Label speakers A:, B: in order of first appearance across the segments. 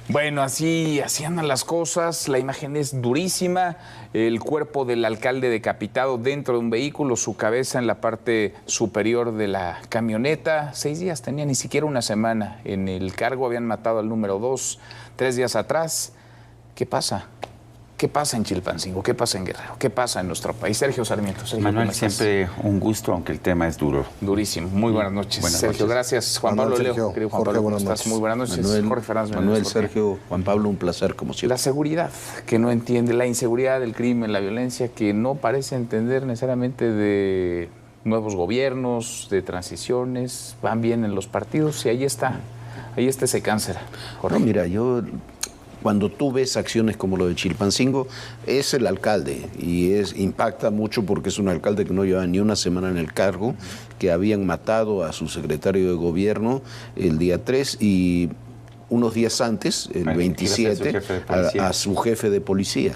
A: Bueno, así andan las cosas, la imagen es durísima, el cuerpo del alcalde decapitado dentro de un vehículo, su cabeza en la parte superior de la camioneta, 6 días tenía, ni siquiera una semana en el cargo, habían matado al número 2 3 días atrás. ¿Qué pasa? ¿Qué pasa en Chilpancingo? ¿Qué pasa en Guerrero? ¿Qué pasa en nuestro país? Sergio Sarmiento. Sergio,
B: Manuel, siempre un gusto, aunque el tema es duro.
A: Durísimo. Muy buenas noches.
B: Buenas
A: Sergio,
B: noches.
A: gracias. Juan
C: Manuel,
A: Pablo
C: Sergio,
A: Leo, querido Juan
C: Jorge,
A: Pablo, ¿cómo
C: buenas
A: estás?
C: noches.
A: Muy buenas noches.
C: Manuel,
A: Jorge Fernández.
C: Manuel, Sergio, Juan Pablo, un placer como siempre.
A: La seguridad que no entiende, la inseguridad, el crimen, la violencia que no parece entender necesariamente de nuevos gobiernos, de transiciones, van bien en los partidos y ahí está ese cáncer.
C: No, mira, cuando tú ves acciones como lo de Chilpancingo, es el alcalde y impacta mucho porque es un alcalde que no lleva ni una semana en el cargo, que habían matado a su secretario de gobierno el día 3 y unos días antes, el 27, a su jefe de policía.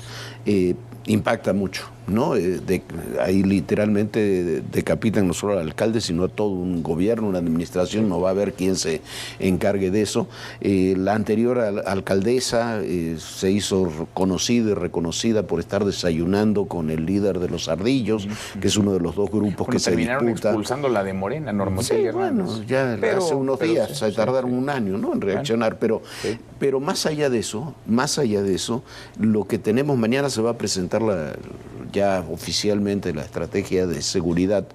C: Impacta mucho, ¿no? Ahí literalmente decapitan no solo al alcalde, sino a todo un gobierno, una administración, no va a haber quien se encargue de eso. La anterior alcaldesa se hizo conocida y reconocida por estar desayunando con el líder de los Ardillos, que es uno de los dos grupos que se
A: terminaron
C: disputan.
A: expulsando la de Morena, Norma
C: Sí, bueno, ya hace unos días, se tardaron un año, ¿no?, en reaccionar, pero más allá de eso, lo que tenemos mañana se va a presentar ya oficialmente la estrategia de seguridad.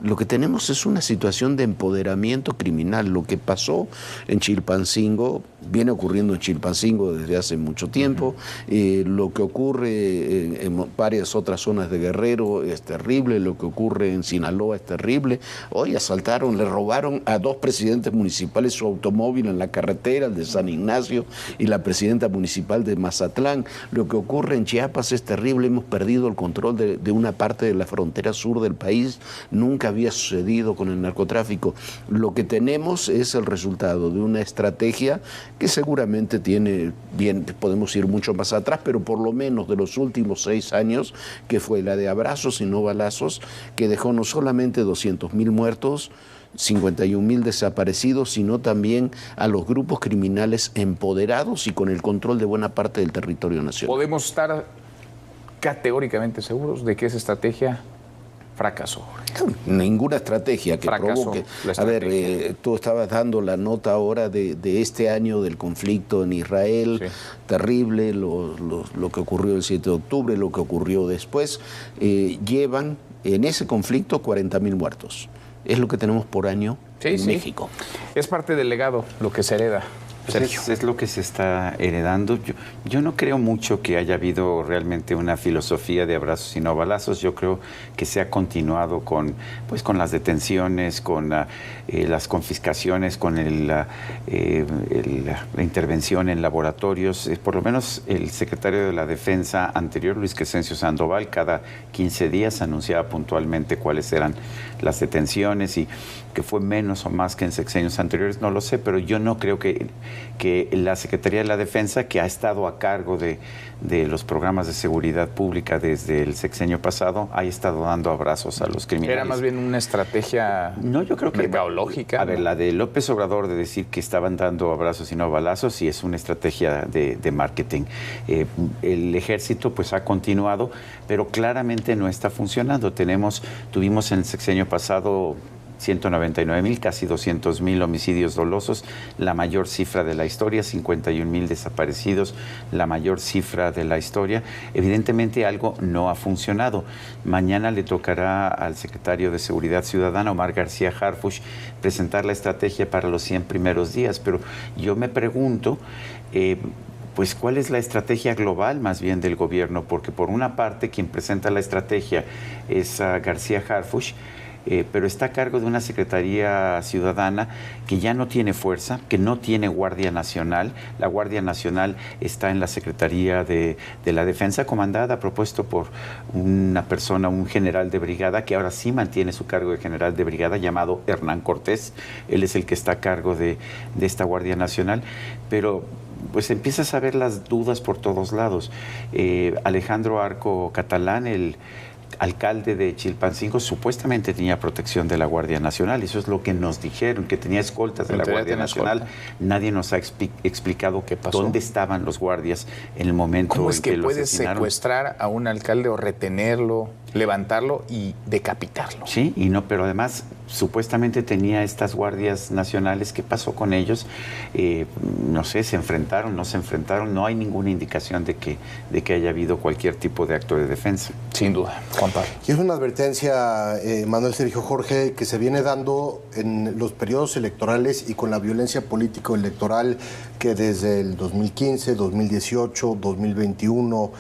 C: Lo que tenemos es una situación de empoderamiento criminal. Lo que pasó en Chilpancingo, viene ocurriendo en Chilpancingo desde hace mucho tiempo. Lo que ocurre en varias otras zonas de Guerrero es terrible. Lo que ocurre en Sinaloa es terrible. Hoy asaltaron, le robaron a 2 presidentes municipales su automóvil en la carretera, el de San Ignacio y la presidenta municipal de Mazatlán. Lo que ocurre en Chiapas es terrible. Hemos perdido el control de una parte de la frontera sur del país. Nunca había sucedido con el narcotráfico. Lo que tenemos es el resultado de una estrategia que seguramente tiene, bien, podemos ir mucho más atrás, pero por lo menos de los últimos 6 años, que fue la de abrazos y no balazos, que dejó no solamente 200.000 muertos, 51.000 desaparecidos, sino también a los grupos criminales empoderados y con el control de buena parte del territorio nacional.
A: Podemos estar categóricamente seguros de que esa estrategia fracasó.
C: Ninguna estrategia que
A: fracasó
C: provoque.
A: A
C: ver, tú estabas dando la nota ahora de este año del conflicto en Israel, sí. Terrible, lo que ocurrió el 7 de octubre, lo que ocurrió después. Llevan en ese conflicto 40.000 muertos. Es lo que tenemos por año en México.
A: Es parte del legado, lo que se hereda.
B: Pues es lo que se está heredando. Yo no creo mucho que haya habido realmente una filosofía de abrazos y no balazos. Yo creo que se ha continuado con las detenciones, con las confiscaciones, con la intervención en laboratorios. Por lo menos el secretario de la Defensa anterior, Luis Crescencio Sandoval, cada 15 días anunciaba puntualmente cuáles eran las detenciones y que fue menos o más que en sexenios anteriores, no lo sé, pero yo no creo que la Secretaría de la Defensa, que ha estado a cargo de los programas de seguridad pública desde el sexenio pasado, haya estado dando abrazos a los criminales.
A: Era más bien una estrategia mercadológica.
B: A ver, la de López Obrador de decir que estaban dando abrazos y no balazos, y es una estrategia de marketing. El ejército pues ha continuado, pero claramente no está funcionando. Tuvimos en el sexenio pasado 199.000, casi 200.000 homicidios dolosos, la mayor cifra de la historia, 51.000 desaparecidos, la mayor cifra de la historia. Evidentemente algo no ha funcionado. Mañana le tocará al secretario de Seguridad Ciudadana, Omar García Harfuch, presentar la estrategia para los 100 primeros días, pero yo me pregunto, pues, ¿cuál es la estrategia global más bien del gobierno? Porque por una parte quien presenta la estrategia es García Harfuch, pero está a cargo de una Secretaría Ciudadana que ya no tiene fuerza, que no tiene Guardia Nacional. La Guardia Nacional está en la Secretaría de la Defensa, comandada, propuesto por una persona, un general de brigada, que ahora sí mantiene su cargo de general de brigada, llamado Hernán Cortés. Él es el que está a cargo de esta Guardia Nacional, pero pues empiezas a ver las dudas por todos lados. Alejandro Arco Catalán, el alcalde de Chilpancingo supuestamente tenía protección de la Guardia Nacional. Eso es lo que nos dijeron, que tenía escoltas de la Guardia Nacional. Nadie nos ha explicado dónde estaban los guardias en el momento
A: ¿Cómo es
B: en que lo
A: puedes
B: asesinaron?
A: Secuestrar a un alcalde o retenerlo, levantarlo y decapitarlo?
B: Sí, pero además supuestamente tenía estas guardias nacionales. ¿Qué pasó con ellos? No sé, se enfrentaron, no se enfrentaron. No hay ninguna indicación de que haya habido cualquier tipo de acto de defensa.
A: Sin duda, Juan Pablo.
D: Y es una advertencia, Manuel, Sergio, Jorge, que se viene dando en los periodos electorales y con la violencia político-electoral que desde el 2015, 2018, 2021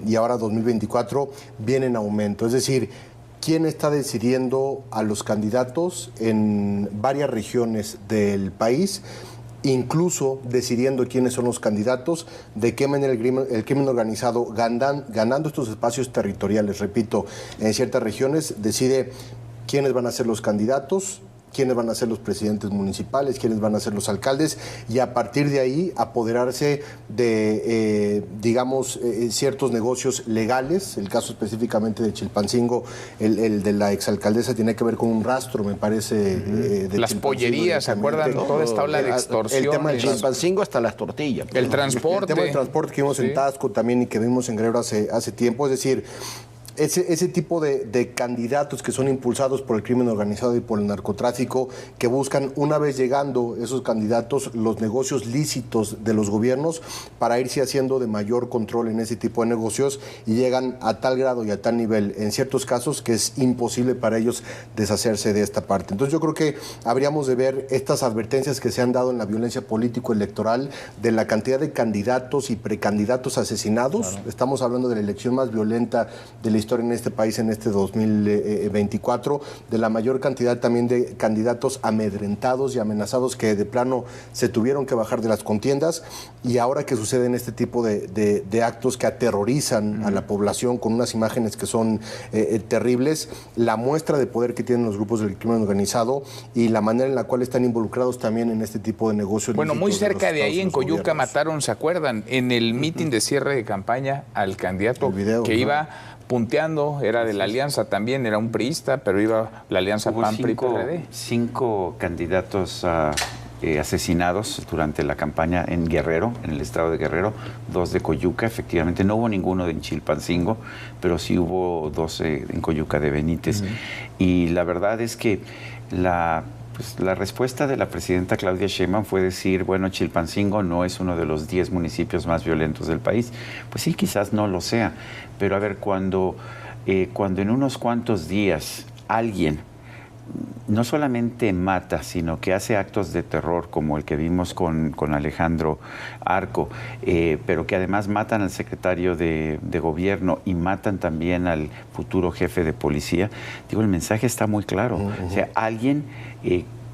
D: y ahora 2024 viene en aumento. Es decir, ¿quién está decidiendo a los candidatos en varias regiones del país? Incluso decidiendo quiénes son los candidatos, de qué manera el crimen organizado, ganando estos espacios territoriales, repito, en ciertas regiones, decide quiénes van a ser los candidatos, quiénes van a ser los presidentes municipales, quiénes van a ser los alcaldes, y a partir de ahí apoderarse de, ciertos negocios legales. El caso específicamente de Chilpancingo, el de la exalcaldesa, tiene que ver con un rastro, me parece. De
A: las pollerías, ¿se acuerdan? Toda esta ola de extorsión.
C: El tema de Chilpancingo hasta las tortillas.
A: El transporte.
D: El tema del transporte que vimos en Taxco también y que vimos en Guerrero hace tiempo. Es decir, ese tipo de candidatos que son impulsados por el crimen organizado y por el narcotráfico, que buscan, una vez llegando esos candidatos, los negocios lícitos de los gobiernos para irse haciendo de mayor control en ese tipo de negocios, y llegan a tal grado y a tal nivel, en ciertos casos, que es imposible para ellos deshacerse de esta parte. Entonces yo creo que habríamos de ver estas advertencias que se han dado en la violencia político-electoral, de la cantidad de candidatos y precandidatos asesinados. Claro. Estamos hablando de la elección más violenta de la historia en este país en este 2024, de la mayor cantidad también de candidatos amedrentados y amenazados que de plano se tuvieron que bajar de las contiendas, y ahora que suceden este tipo de actos que aterrorizan a la población con unas imágenes que son terribles, la muestra de poder que tienen los grupos del crimen organizado y la manera en la cual están involucrados también en este tipo de negocios.
A: Bueno, muy cerca de ahí en Coyuca mataron, ¿se acuerdan? En el mitin de cierre de campaña al candidato que iba punteando, era de la alianza también, era un priista, pero iba la alianza PAN-PRI-PRD.
B: 5 candidatos asesinados durante la campaña en Guerrero, en el estado de Guerrero, 2 de Coyuca, efectivamente. No hubo ninguno en Chilpancingo, pero sí hubo 12 en Coyuca de Benítez. Y la verdad es que la respuesta de la presidenta Claudia Sheinbaum fue decir, bueno, Chilpancingo no es uno de los 10 municipios más violentos del país. Pues sí, quizás no lo sea, pero a ver, cuando en unos cuantos días alguien no solamente mata, sino que hace actos de terror, como el que vimos con Alejandro Arco, pero que además matan al secretario de gobierno y matan también al futuro jefe de policía, digo, el mensaje está muy claro. O sea, alguien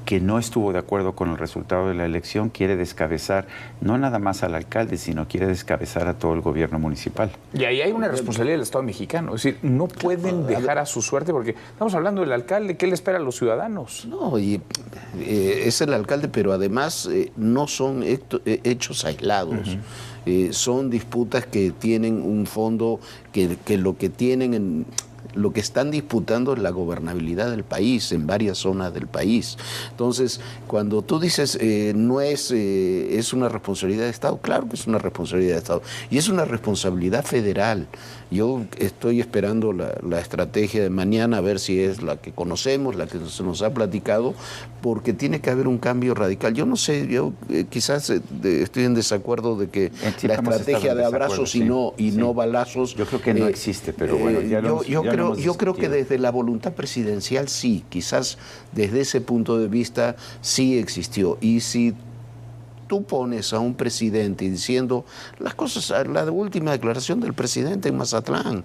B: que no estuvo de acuerdo con el resultado de la elección quiere descabezar no nada más al alcalde, sino quiere descabezar a todo el gobierno municipal.
A: Y ahí hay una responsabilidad del Estado mexicano. Es decir, no pueden dejar a su suerte, porque estamos hablando del alcalde. ¿Qué le espera a los ciudadanos?
C: No, y es el alcalde, pero además no son hechos aislados. Son disputas que tienen un fondo, que lo que tienen lo que están disputando es la gobernabilidad del país en varias zonas del país. Entonces, cuando tú dices no es una responsabilidad de Estado, claro que es una responsabilidad de Estado, y es una responsabilidad federal. Yo estoy esperando la estrategia de mañana, a ver si es la que conocemos, la que se nos ha platicado, porque tiene que haber un cambio radical. Yo no sé, yo quizás estoy en desacuerdo de que la estrategia de abrazos y no balazos.
B: Yo creo que no existe, pero bueno,
C: yo creo que desde la voluntad presidencial sí, quizás desde ese punto de vista sí existió. Y si tú pones a un presidente diciendo las cosas, la última declaración del presidente en Mazatlán,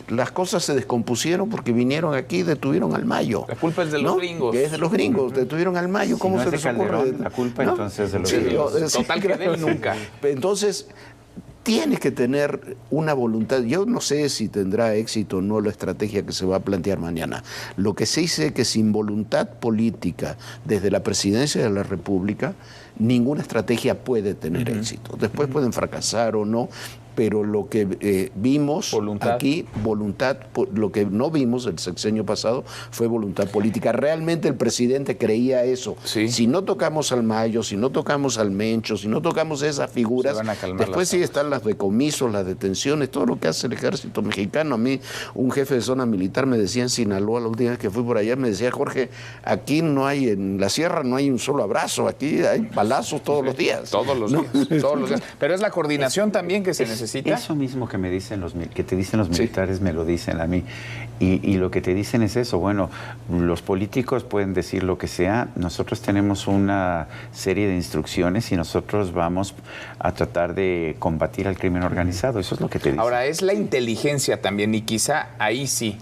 C: las cosas se descompusieron porque vinieron aquí y detuvieron al Mayo.
A: La culpa es de los gringos.
C: Que es de los gringos, detuvieron al Mayo. ¿Cómo se les ocurre?
B: La culpa entonces de los gringos.
A: Total que de él nunca.
C: Entonces, tiene que tener una voluntad. Yo no sé si tendrá éxito o no la estrategia que se va a plantear mañana. Lo que sí sé es que sin voluntad política desde la presidencia de la República, ninguna estrategia puede tener éxito. Después pueden fracasar o no, pero lo que vimos aquí, lo que no vimos el sexenio pasado fue voluntad política. Realmente el presidente creía eso. Sí. Si no tocamos al Mayo, si no tocamos al Mencho, si no tocamos esas figuras, después sí están las decomisos, las detenciones, todo lo que hace el ejército mexicano. A mí un jefe de zona militar me decía en Sinaloa, la última vez que fui por allá, me decía: Jorge, aquí no hay, en la sierra no hay un solo abrazo, aquí hay balazos todos los días.
A: Todos los días. Pero es la coordinación también que se necesita.
B: Eso mismo que me dicen que te dicen los militares, me lo dicen a mí. Y lo que te dicen es eso. Bueno, los políticos pueden decir lo que sea. Nosotros tenemos una serie de instrucciones y nosotros vamos a tratar de combatir al crimen organizado. Eso es lo que te dicen.
A: Ahora, es la inteligencia también, y quizá ahí sí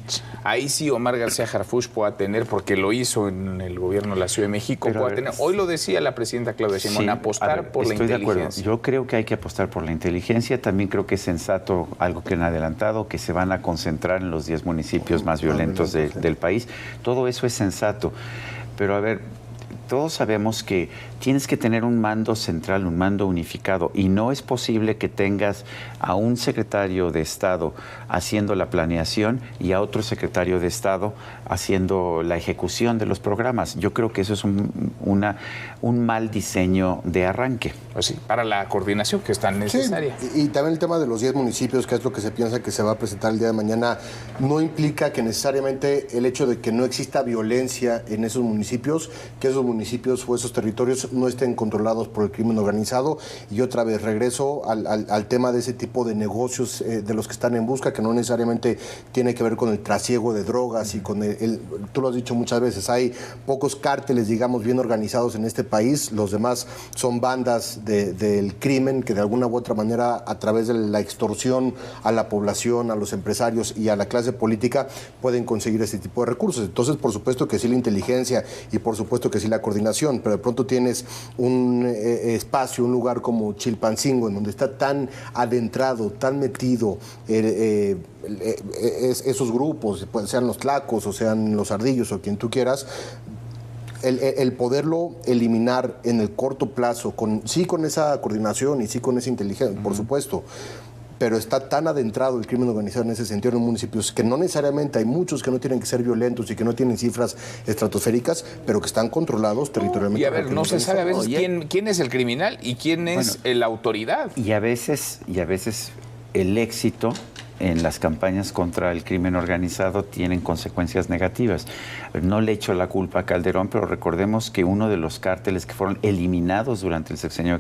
A: Omar García Harfuch pueda tener, porque lo hizo en el gobierno de la Ciudad de México, pueda tener. Hoy lo decía la presidenta Claudia Sheinbaum, apostar por la inteligencia. Estoy de acuerdo.
B: Yo creo que hay que apostar por la inteligencia. También creo que es sensato, algo que han adelantado, que se van a concentrar en los 10 municipios más violentos del país. Todo eso es sensato. Pero a ver, todos sabemos que tienes que tener un mando central, un mando unificado, y no es posible que tengas a un secretario de Estado haciendo la planeación y a otro secretario de Estado haciendo la ejecución de los programas. Yo creo que eso es un mal diseño de arranque.
A: Pues sí, para la coordinación que es tan necesaria.
D: Sí, y también el tema de los 10 municipios, que es lo que se piensa que se va a presentar el día de mañana, no implica que necesariamente el hecho de que no exista violencia en esos municipios, que esos municipios o esos territorios no estén controlados por el crimen organizado. Y otra vez regreso al tema de ese tipo de negocios de los que están en busca, que no necesariamente tiene que ver con el trasiego de drogas y con tú lo has dicho muchas veces, hay pocos cárteles, digamos, bien organizados en este país. Los demás son bandas del crimen que de alguna u otra manera, a través de la extorsión a la población, a los empresarios y a la clase política, pueden conseguir este tipo de recursos. Entonces, por supuesto que sí la inteligencia y por supuesto que sí la coordinación, pero de pronto tienes un espacio, un lugar como Chilpancingo, en donde está tan adentrado, tan metido esos grupos, sean los tlacos o sean los ardillos o quien tú quieras. El poderlo eliminar en el corto plazo, con esa coordinación y sí con esa inteligencia, por supuesto, pero está tan adentrado el crimen organizado en ese sentido en los municipios que no necesariamente hay muchos que no tienen que ser violentos y que no tienen cifras estratosféricas, pero que están controlados territorialmente.
A: Y a ver, no se sabe a veces quién es el criminal y quién es la autoridad.
B: Y a veces el éxito en las campañas contra el crimen organizado tienen consecuencias negativas. No le echo la culpa a Calderón, pero recordemos que uno de los cárteles que fueron eliminados durante el sexenio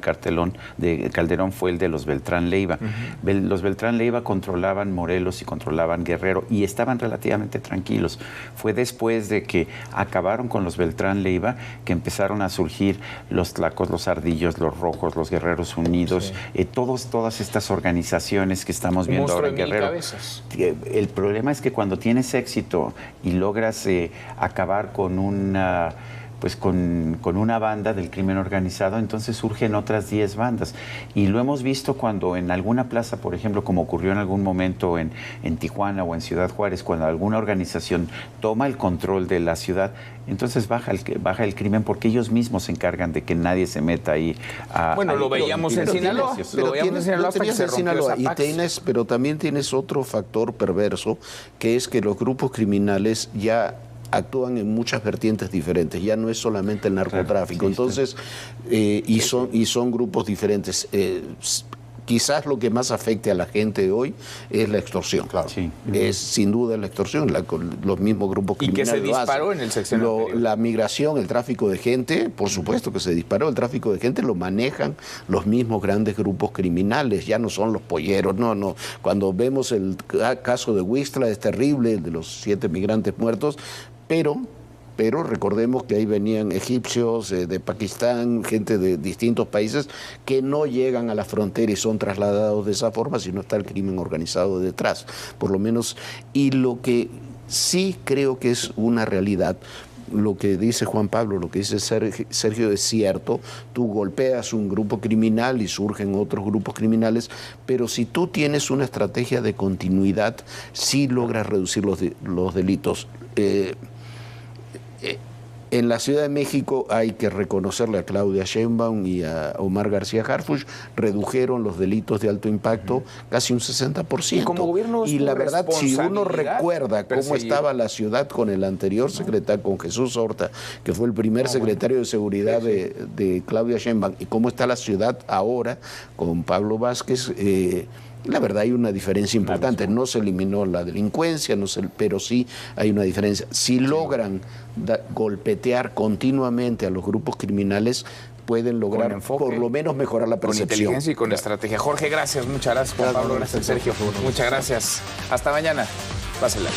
B: de Calderón fue el de los Beltrán Leiva. Los Beltrán Leiva controlaban Morelos y controlaban Guerrero y estaban relativamente tranquilos. Fue después de que acabaron con los Beltrán Leiva que empezaron a surgir los tlacos, los ardillos, los rojos, los Guerreros Unidos, todas estas organizaciones que estamos viendo ahora en Guerrero. El problema es que cuando tienes éxito y logras acabar con una banda del crimen organizado, entonces surgen otras 10 bandas. Y lo hemos visto cuando en alguna plaza, por ejemplo, como ocurrió en algún momento en Tijuana o en Ciudad Juárez, cuando alguna organización toma el control de la ciudad, entonces baja el crimen porque ellos mismos se encargan de que nadie se meta ahí.
A: Lo veíamos en Sinaloa.
C: Pero también tienes otro factor perverso, que es que los grupos criminales ya actúan en muchas vertientes diferentes, ya no es solamente el narcotráfico. Entonces, son grupos diferentes. Quizás lo que más afecte a la gente hoy es la extorsión. Claro. Sí. Es sin duda la extorsión, los mismos grupos criminales.
A: Y que se disparó en el sexenio anterior.
C: La migración, el tráfico de gente, por supuesto que se disparó. El tráfico de gente lo manejan los mismos grandes grupos criminales, ya no son los polleros. No. Cuando vemos el caso de Huixtla es terrible, el de los 7 migrantes muertos, pero recordemos que ahí venían egipcios, de Pakistán, gente de distintos países que no llegan a la frontera y son trasladados de esa forma si no está el crimen organizado detrás, por lo menos. Y lo que sí creo que es una realidad, lo que dice Juan Pablo, lo que dice Sergio es cierto. Tú golpeas un grupo criminal y surgen otros grupos criminales, pero si tú tienes una estrategia de continuidad, sí logras reducir los delitos. En la Ciudad de México hay que reconocerle a Claudia Sheinbaum y a Omar García Harfuch, redujeron los delitos de alto impacto casi un 60%.
A: Y como gobierno
C: y la verdad, si uno recuerda cómo estaba la ciudad con el anterior secretario, con Jesús Horta, que fue el primer secretario de Seguridad de Claudia Sheinbaum, y cómo está la ciudad ahora con Pablo Vázquez, la verdad hay una diferencia importante. No se eliminó la delincuencia, pero sí hay una diferencia. Si logran golpetear continuamente a los grupos criminales, pueden lograr enfoque, por lo menos mejorar la percepción.
A: Con inteligencia y con estrategia. Jorge, gracias. Muchas gracias, Juan Pablo. Gracias, Sergio. Muchas gracias. Hasta mañana. Pásela.